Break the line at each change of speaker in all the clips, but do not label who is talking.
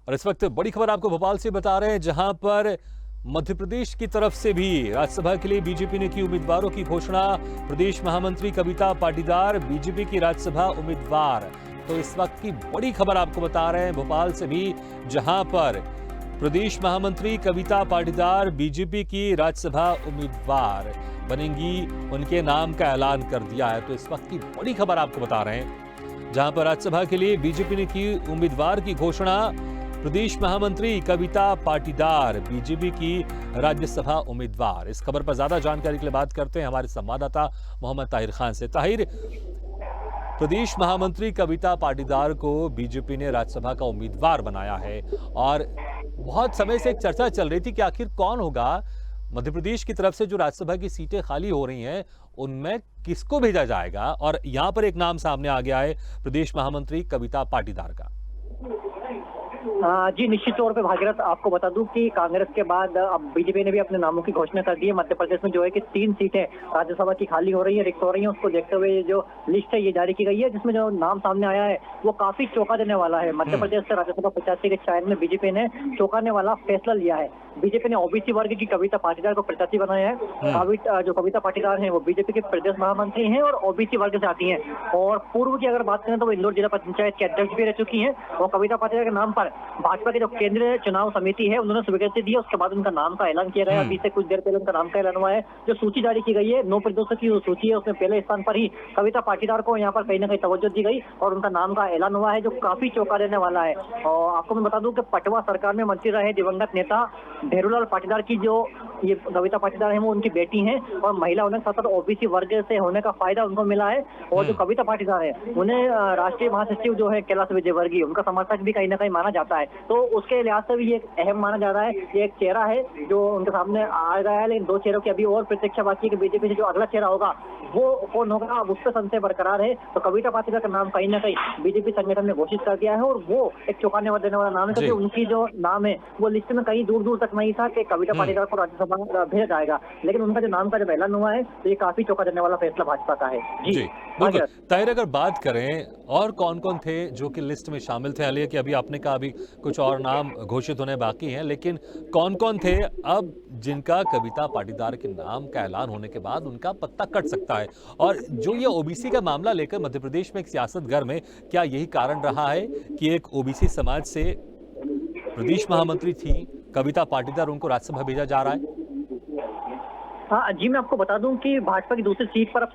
और इस वक्त बड़ी खबर आपको भोपाल से बता रहे हैं, जहां पर मध्य प्रदेश की तरफ से भी राज्यसभा के लिए बीजेपी ने की उम्मीदवारों की घोषणा। प्रदेश महामंत्री कविता पाटीदार बीजेपी की राज्यसभा उम्मीदवार। तो इस वक्त की बड़ी खबर आपको बता रहे हैं भोपाल से भी, जहां पर प्रदेश महामंत्री कविता पाटीदार बीजेपी की राज्यसभा उम्मीदवार बनेंगी। उनके नाम का ऐलान कर दिया है। तो इस वक्त की बड़ी खबर आपको बता रहे हैं, जहां पर राज्यसभा के लिए बीजेपी ने की उम्मीदवार की घोषणा। प्रदेश महामंत्री कविता पाटीदार बीजेपी की राज्यसभा उम्मीदवार। इस खबर पर ज्यादा जानकारी के लिए बात करते हैं हमारे संवाददाता मोहम्मद ताहिर खान से। ताहिर, प्रदेश महामंत्री कविता पाटीदार को बीजेपी ने राज्यसभा का उम्मीदवार बनाया है और बहुत समय से एक चर्चा चल रही थी कि आखिर कौन होगा मध्य प्रदेश की तरफ से जो राज्यसभा की सीटें खाली हो रही हैं उनमें किसको भेजा जाएगा। और यहां पर एक नाम सामने आ गया है प्रदेश महामंत्री कविता पाटीदार का।
जी निश्चित तौर पे भागीरथ, आपको बता दूं कि कांग्रेस के बाद अब बीजेपी ने भी अपने नामों की घोषणा कर दी है। मध्य प्रदेश में जो है कि 3 सीटें राज्यसभा की खाली हो रही है, रिक्त हो रही है। उसको देखते हुए जो लिस्ट है ये जारी की गई है, जिसमें जो नाम सामने आया है वो काफी चौंका देने वाला है। मध्य प्रदेश से राज्यसभा 85 के चयन में बीजेपी ने चौंकाने वाला फैसला लिया है। बीजेपी ने ओबीसी वर्ग की कविता पाटीदार को प्रत्याशी बनाया है। जो कविता पाटीदार है वो बीजेपी के प्रदेश महामंत्री हैं और ओबीसी वर्ग से आती हैं। और पूर्व की अगर बात करें तो वो इंदौर जिला पंचायत के अध्यक्ष भी रह चुकी हैं। और कविता पाटीदार के नाम पर भाजपा की जो केंद्रीय चुनाव समिति है उन्होंने स्वीकृति दी। उसके बाद उनका नाम का ऐलान किया गया। अभी से कुछ देर पहले उनका नाम का ऐलान हुआ है। जो सूची जारी की गई है 9 प्रदेशों की जो सूची है उसमें पहले स्थान पर ही कविता पाटीदार को यहाँ पर कहीं ना कहीं तवज्जो दी गई और उनका नाम का ऐलान हुआ है, जो काफी चौंका देने वाला है। और आपको मैं बता दूं कि पटवा सरकार में मंत्री रहे दिवंगत नेता ढेरूलाल पाटीदार की जो ये कविता पाटीदार है वो उनकी बेटी हैं और महिला होने के साथ साथ ओबीसी वर्ग से होने का फायदा उनको मिला है। और जो कविता पाटीदार है उन्हें राष्ट्रीय महासचिव जो है कैलाश विजयवर्गीय उनका समर्थक भी कहीं ना कहीं माना जाता है। तो उसके लिहाज से भी ये अहम माना जा रहा है। ये एक चेहरा है जो उनके सामने आ गया है, लेकिन 2 चेहरों की अभी और प्रतीक्षा बाकी है कि बीजेपी से जो अगला चेहरा होगा वो कौन होगा, अब उस पर संशय बरकरार है। तो कविता पाटीदार का नाम कहीं ना कहीं बीजेपी संगठन ने घोषित कर दिया है और वो एक चौंकाने देने वाला नाम है, क्योंकि उनकी जो नाम है वो लिस्ट में कहीं दूर दूर तक नहीं था कि कविता पाटीदार को राज्यसभा भेजा जाएगा। लेकिन उनका जो नाम का जब ऐलान हुआ है तो ये काफी चौंका देने वाला फैसला भाजपा का है। जी
बिल्कुल। ताहिर, अगर बात करें और कौन कौन थे जो कि लिस्ट में शामिल थे, हालांकि अभी आपने कहा अभी कुछ और नाम घोषित होने बाकी हैं, लेकिन कौन कौन थे अब जिनका कविता पाटीदार के नाम का ऐलान होने के बाद उनका पत्ता कट सकता है? और जो ये ओबीसी का मामला लेकर मध्य प्रदेश में एक सियासत गर्म है, क्या यही कारण रहा है कि एक ओबीसी समाज से प्रदेश महामंत्री थी कविता पाटीदार, उनको राज्यसभा भेजा जा रहा है?
हाँ जी, मैं आपको बता दूं कि भाजपा की दूसरी सीट पर अब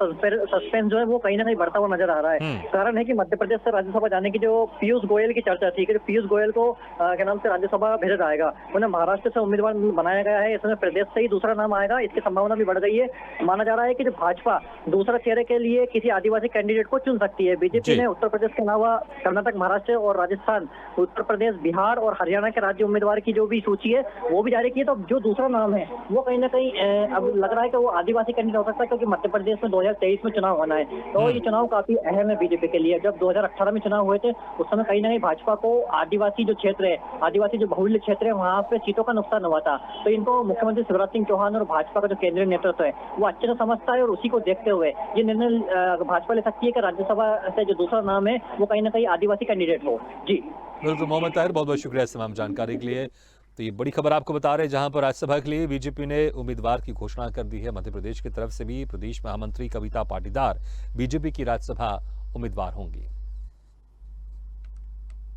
सस्पेंस जो है वो कहीं ना कहीं बढ़ता हुआ नजर आ रहा है। कारण है कि मध्य प्रदेश से राज्यसभा जाने की जो पीयूष गोयल की चर्चा थी कि पीयूष गोयल को के नाम से राज्यसभा भेजा जाएगा, उन्हें महाराष्ट्र से उम्मीदवार बनाया गया है। इसमें प्रदेश से ही दूसरा नाम आएगा, इसकी संभावना भी बढ़ गई है। माना जा रहा है कि जो भाजपा दूसरा चेहरे के लिए किसी आदिवासी कैंडिडेट को चुन सकती है। बीजेपी ने उत्तर प्रदेश के अलावा कर्नाटक, महाराष्ट्र और राजस्थान, उत्तर प्रदेश, बिहार और हरियाणा के राज्य उम्मीदवार की जो भी सूची है वो भी जारी की है। तो जो दूसरा नाम है वो कहीं ना कहीं अब लग रहा है कि वो आदिवासी कैंडिडेट हो सकता है, क्योंकि मध्य प्रदेश में 2023 में चुनाव होना है। तो ये चुनाव काफी अहम है बीजेपी के लिए। जब 2018 में चुनाव हुए थे उस समय कहीं ना कहीं भाजपा को आदिवासी जो क्षेत्र है, आदिवासी जो बहुल्य क्षेत्र है, वहां पे सीटों का नुकसान हुआ था। तो इनको मुख्यमंत्री शिवराज सिंह चौहान और भाजपा का जो केंद्रीय नेतृत्व है वो अच्छे से समझता है और उसी को देखते हुए ये निर्णय भाजपा ले सकती है कि राज्यसभा से जो दूसरा नाम है वो कहीं ना कहीं आदिवासी कैंडिडेट हो। जी
बिल्कुल मोहम्मद ताहिर, बहुत बहुत शुक्रिया इस तमाम जानकारी के लिए। तो ये बड़ी खबर आपको बता रहे हैं, जहां पर राज्यसभा के लिए बीजेपी ने उम्मीदवार की घोषणा कर दी है। मध्य प्रदेश की तरफ से भी प्रदेश महामंत्री कविता पाटीदार बीजेपी की राज्यसभा उम्मीदवार होंगी।